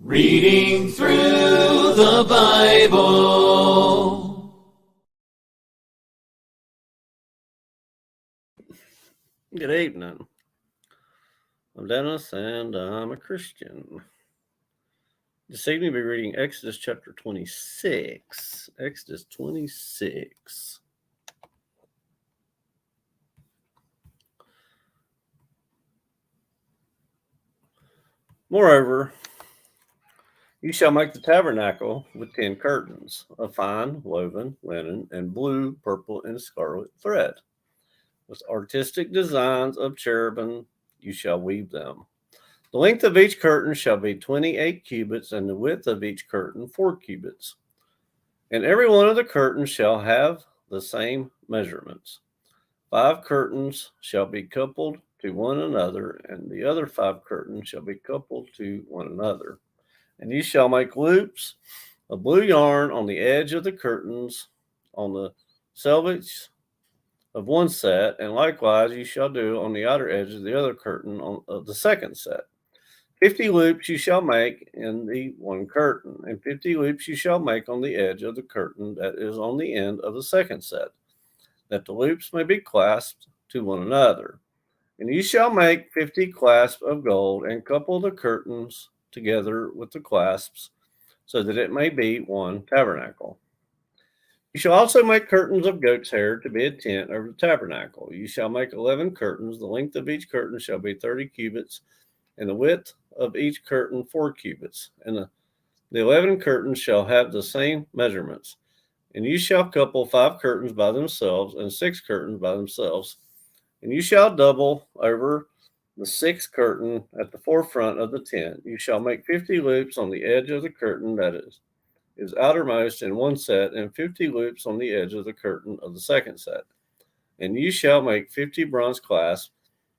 Reading through the Bible. Good evening. I'm Dennis, and I'm a Christian. This evening, we'll be reading Exodus chapter 26. Exodus 26. Moreover, you shall make the tabernacle with 10 curtains of fine woven linen and blue, purple, and scarlet thread. With artistic designs of cherubim, you shall weave them. The length of each curtain shall be 28 cubits, and the width of each curtain 4 cubits. And every one of the curtains shall have the same measurements. 5 curtains shall be coupled to one another, and the other 5 curtains shall be coupled to one another. And you shall make loops of blue yarn on the edge of the curtains on the selvage of one set, and likewise you shall do on the outer edge of the other curtain of the second set. 50 loops you shall make in the one curtain, and 50 loops you shall make on the edge of the curtain that is on the end of the second set, that the loops may be clasped to one another. And you shall make 50 clasps of gold, and couple the curtains together with the clasps, so that it may be one tabernacle. You shall also make curtains of goat's hair to be a tent over the tabernacle. You shall make 11 curtains. The length of each curtain shall be 30 cubits, and the width of each curtain 4 cubits. And the 11 curtains shall have the same measurements. And you shall couple 5 curtains by themselves and 6 curtains by themselves. And you shall double over the 6th curtain at the forefront of the tent. You shall make 50 loops on the edge of the curtain that is outermost in one set, and 50 loops on the edge of the curtain of the second set. And you shall make 50 bronze clasps,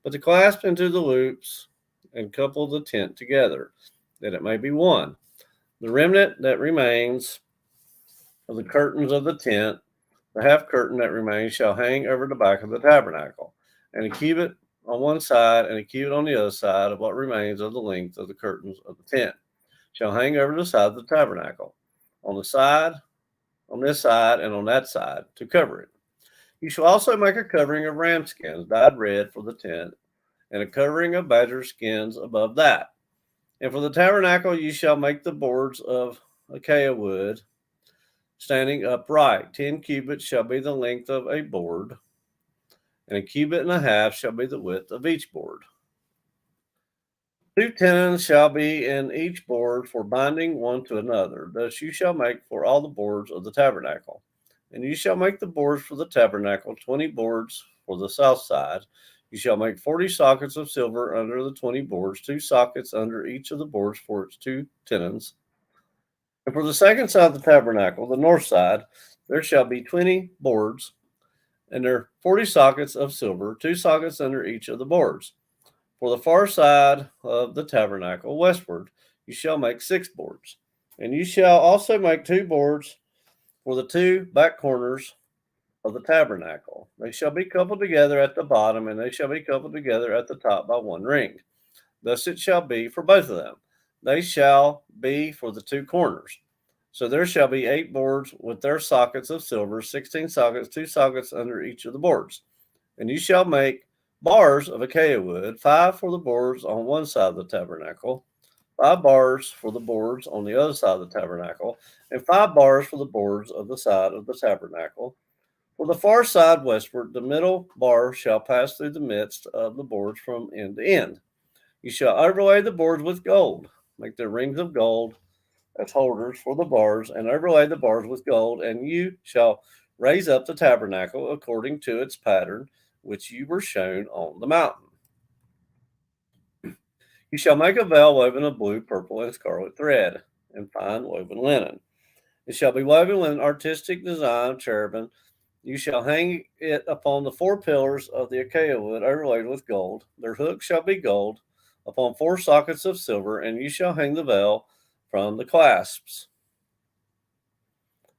but to clasp into the loops and couple the tent together, that it may be one. The remnant that remains of the curtains of the tent, the half curtain that remains, shall hang over the back of the tabernacle, and a cubit on one side and a cubit on the other side of what remains of the length of the curtains of the tent shall hang over the side of the tabernacle, on this side, and on that side, to cover it. You shall also make a covering of ram skins dyed red for the tent, and a covering of badger skins above that. And for the tabernacle you shall make the boards of acacia wood, standing upright. 10 cubits shall be the length of a board, and a cubit and a half shall be the width of each board. 2 tenons shall be in each board for binding one to another. Thus you shall make for all the boards of the tabernacle. And you shall make the boards for the tabernacle, 20 boards for the south side. You shall make 40 sockets of silver under the 20 boards, 2 sockets under each of the boards for its 2 tenons. And for the second side of the tabernacle, the north side, there shall be 20 boards, and there are 40 sockets of silver, 2 sockets under each of the boards. For the far side of the tabernacle, westward, you shall make 6 boards. And you shall also make 2 boards for the 2 back corners of the tabernacle. They shall be coupled together at the bottom, and they shall be coupled together at the top by one ring. Thus it shall be for both of them. They shall be for the 2 corners. So there shall be 8 boards with their sockets of silver, 16 sockets, 2 sockets under each of the boards. And you shall make bars of acacia wood, 5 for the boards on one side of the tabernacle, 5 bars for the boards on the other side of the tabernacle, and 5 bars for the boards of the side of the tabernacle. For the far side westward, the middle bar shall pass through the midst of the boards from end to end. You shall overlay the boards with gold. Make the rings of gold as holders for the bars, and overlay the bars with gold. And you shall raise up the tabernacle according to its pattern, which you were shown on the mountain. You shall make a veil woven of blue, purple, and scarlet thread, and fine woven linen. It shall be woven with an artistic design of cherubim. You shall hang it upon the 4 pillars of the acacia wood overlaid with gold. Their hooks shall be gold, upon 4 sockets of silver, and you shall hang the veil from the clasps.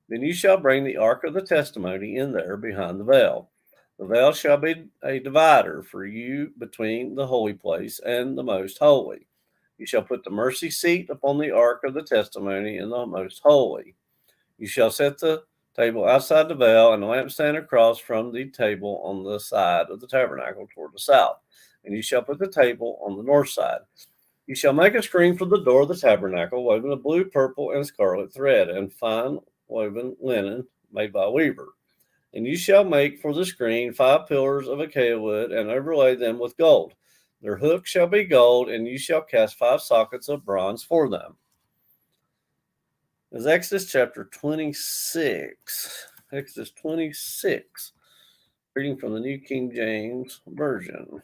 Then you shall bring the ark of the testimony in there behind the veil. The veil shall be a divider for you between the holy place and the most holy. You shall put the mercy seat upon the ark of the testimony in the most holy. You shall set the table outside the veil and the lampstand across from the table on the side of the tabernacle toward the south. And you shall put the table on the north side. You shall make a screen for the door of the tabernacle, woven of blue, purple, and scarlet thread, and fine woven linen made by a weaver. And you shall make for the screen 5 pillars of acacia wood, and overlay them with gold. Their hooks shall be gold, and you shall cast 5 sockets of bronze for them. Is Exodus chapter 26. Exodus 26. Reading from the New King James Version.